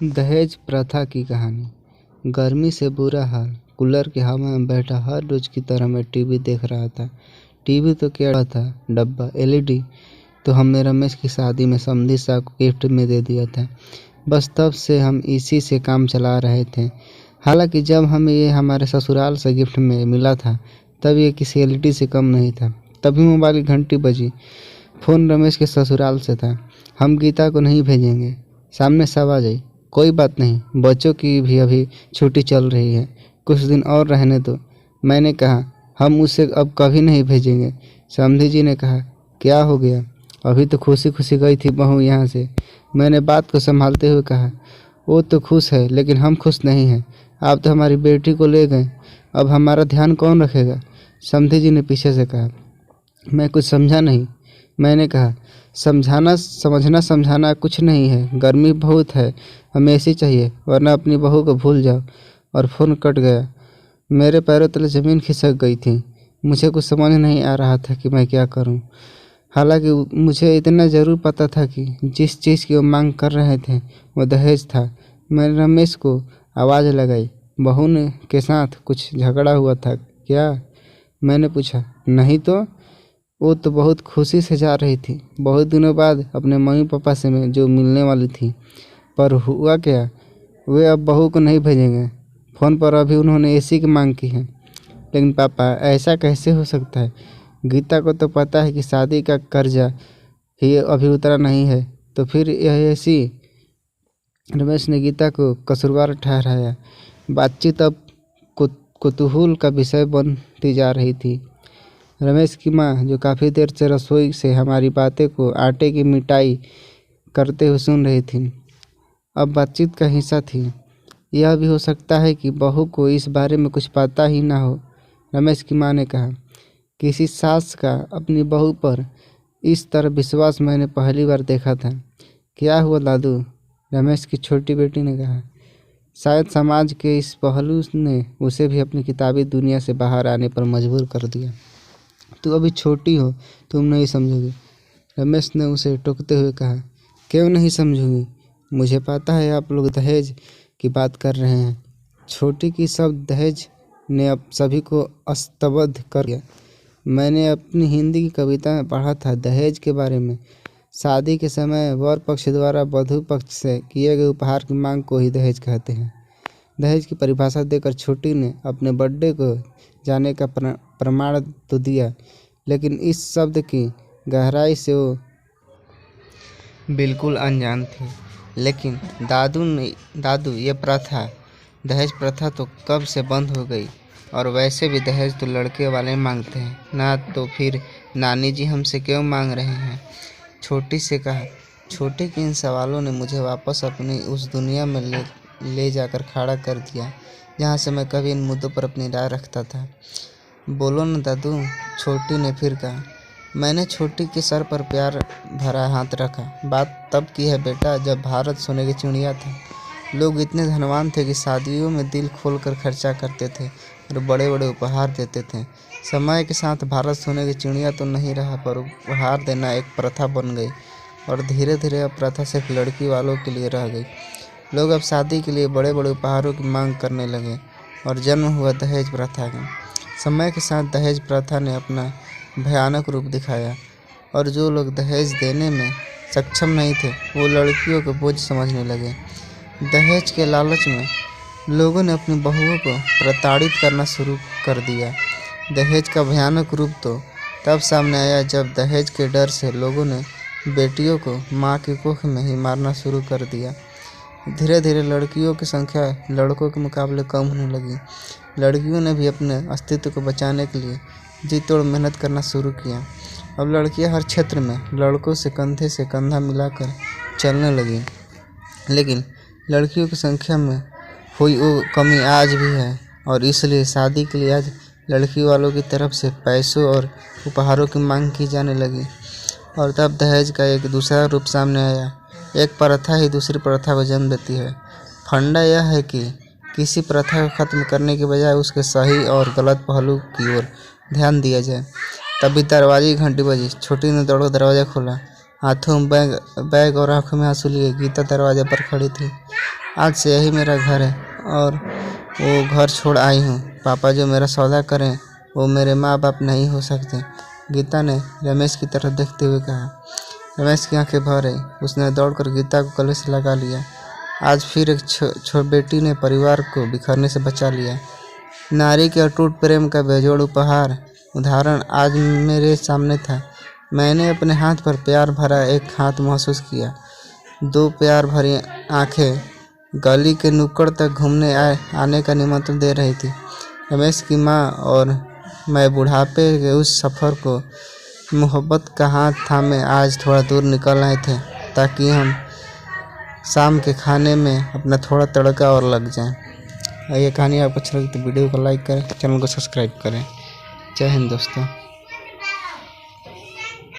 दहेज प्रथा की कहानी। गर्मी से बुरा हाल, कूलर की हवा में बैठा हर रोज की तरह मैं टीवी देख रहा था। टीवी तो क्या था, डब्बा एलईडी तो हमने रमेश की शादी में समधी साहब को गिफ्ट में दे दिया था। बस तब से हम इसी से काम चला रहे थे। हालांकि जब हमें ये हमारे ससुराल से गिफ्ट में मिला था तब ये किसी एलईडी से कम नहीं था। तभी मोबाइल की घंटी बजी। फ़ोन रमेश के ससुराल से था। हम गीता को नहीं भेजेंगे, सामने सब आ जाए। कोई बात नहीं, बच्चों की भी अभी छुट्टी चल रही है, कुछ दिन और रहने दो। मैंने कहा हम उसे अब कभी नहीं भेजेंगे। समधी जी ने कहा क्या हो गया, अभी तो खुशी खुशी गई थी बहू यहाँ से। मैंने बात को संभालते हुए कहा वो तो खुश है लेकिन हम खुश नहीं हैं। आप तो हमारी बेटी को ले गए, अब हमारा ध्यान कौन रखेगा। समधी जी ने पीछे से कहा। मैं कुछ समझा नहीं। मैंने कहा समझाना समझना समझाना कुछ नहीं है, गर्मी बहुत है, हमें एसी चाहिए वरना अपनी बहू को भूल जाओ। और फ़ोन कट गया। मेरे पैरों तले ज़मीन खिसक गई थी। मुझे कुछ समझ नहीं आ रहा था कि मैं क्या करूं। हालांकि मुझे इतना ज़रूर पता था कि जिस चीज़ की वो मांग कर रहे थे वो दहेज था। मैंने रमेश को आवाज़ लगाई, बहू ने के साथ कुछ झगड़ा हुआ था क्या। मैंने पूछा नहीं तो। वो तो बहुत खुशी से जा रही थी, बहुत दिनों बाद अपने मम्मी पापा से मैं जो मिलने वाली थी। पर हुआ क्या, वे अब बहू को नहीं भेजेंगे। फ़ोन पर अभी उन्होंने एसी की मांग की है। लेकिन पापा ऐसा कैसे हो सकता है, गीता को तो पता है कि शादी का कर्जा ही अभी उतरा नहीं है, तो फिर यह एसी। रमेश ने गीता को कसूरवार ठहराया। बातचीत अब कुतूहल का विषय बनती जा रही थी। रमेश की माँ जो काफ़ी देर से रसोई से हमारी बातें को आटे की मिटाई करते हुए सुन रही थी, अब बातचीत का हिस्सा थी। यह भी हो सकता है कि बहू को इस बारे में कुछ पता ही ना हो, रमेश की माँ ने कहा। किसी सास का अपनी बहू पर इस तरह विश्वास मैंने पहली बार देखा था। क्या हुआ दादू, रमेश की छोटी बेटी ने कहा। शायद समाज के इस पहलू ने उसे भी अपनी किताबी दुनिया से बाहर आने पर मजबूर कर दिया। तू अभी छोटी हो, तुम नहीं समझोगी, रमेश ने उसे टोकते हुए कहा। क्यों नहीं समझूंगी, मुझे पता है आप लोग दहेज की बात कर रहे हैं। छोटी की शब्द दहेज ने अब सभी को स्तब्ध कर दिया। मैंने अपनी हिंदी की कविता में पढ़ा था दहेज के बारे में। शादी के समय वर पक्ष द्वारा वधू पक्ष से किए गए उपहार की मांग को ही दहेज कहते हैं। दहेज की परिभाषा देकर छोटी ने अपने बर्थडे को जाने का प्रमाण तो दिया, लेकिन इस शब्द की गहराई से वो बिल्कुल अनजान थी। लेकिन दादू ये प्रथा, दहेज प्रथा तो कब से बंद हो गई। और वैसे भी दहेज तो लड़के वाले मांगते हैं ना, तो फिर नानी जी हमसे क्यों मांग रहे हैं, छोटी से कहा। छोटी के इन सवालों ने मुझे वापस अपनी उस दुनिया में ले जाकर खड़ा कर दिया जहाँ से मैं कभी इन मुद्दों पर अपनी राय रखता था। बोलो न दादू, छोटी ने फिर कहा। मैंने छोटी के सर पर प्यार भरा हाथ रखा। बात तब की है बेटा जब भारत सोने की चिड़िया था। लोग इतने धनवान थे कि शादियों में दिल खोलकर खर्चा करते थे और बड़े बड़े उपहार देते थे। समय के साथ भारत सोने की चिड़िया तो नहीं रहा, पर उपहार देना एक प्रथा बन गई और धीरे धीरे अब प्रथा सिर्फ लड़की वालों के लिए रह गई। लोग अब शादी के लिए बड़े बड़े उपहारों की मांग करने लगे और जन्म हुआ दहेज प्रथा का। समय के साथ दहेज प्रथा ने अपना भयानक रूप दिखाया और जो लोग दहेज देने में सक्षम नहीं थे वो लड़कियों को बोझ समझने लगे। दहेज के लालच में लोगों ने अपनी बहुओं को प्रताड़ित करना शुरू कर दिया। दहेज का भयानक रूप तो तब सामने आया जब दहेज के डर से लोगों ने बेटियों को माँ की कोख में ही मारना शुरू कर दिया। धीरे धीरे लड़कियों की संख्या लड़कों के मुकाबले कम होने लगी। लड़कियों ने भी अपने अस्तित्व को बचाने के लिए जी तोड़ मेहनत करना शुरू किया। अब लड़कियां हर क्षेत्र में लड़कों से कंधा मिलाकर चलने लगी। लेकिन लड़कियों की संख्या में हुई वो कमी आज भी है और इसलिए शादी के लिए आज लड़की वालों की तरफ से पैसों और उपहारों की मांग की जाने लगी। और तब दहेज का एक दूसरा रूप सामने आया। एक प्रथा ही दूसरी प्रथा को जन्म देती है। फंडा यह है कि किसी प्रथा को ख़त्म करने के बजाय उसके सही और गलत पहलू की ओर ध्यान दिया जाए। तभी दरवाजे की घंटी बजी। छोटी ने दौड़कर दरवाज़ा खोला। हाथों में बैग और आंखों में आंसू लिए गीता दरवाजे पर खड़ी थी। आज से यही मेरा घर है और वो घर छोड़ आई हूँ। पापा जो मेरा सौदा करें वो मेरे माँ बाप नहीं हो सकते, गीता ने रमेश की तरफ देखते हुए कहा। रमेश की आंखें भर आई। उसने दौड़कर गीता को गले से लगा लिया। आज फिर एक बेटी ने परिवार को बिखरने से बचा लिया। नारी के अटूट प्रेम का बेजोड़ उदाहरण आज मेरे सामने था। मैंने अपने हाथ पर प्यार भरा एक हाथ महसूस किया, दो प्यार भरी आंखें गली के नुक्कड़ तक घूमने आने का निमंत्रण दे रही थी। रमेश की माँ और मैं बुढ़ापे के उस सफ़र को मोहब्बत का हाथ थामे आज थोड़ा दूर निकल रहे थे, ताकि हम शाम के खाने में अपना थोड़ा तड़का और लग जाए। ये कहानी आपको अच्छा लगी तो वीडियो को लाइक करें, चैनल को सब्सक्राइब करें। जय हिंद दोस्तों।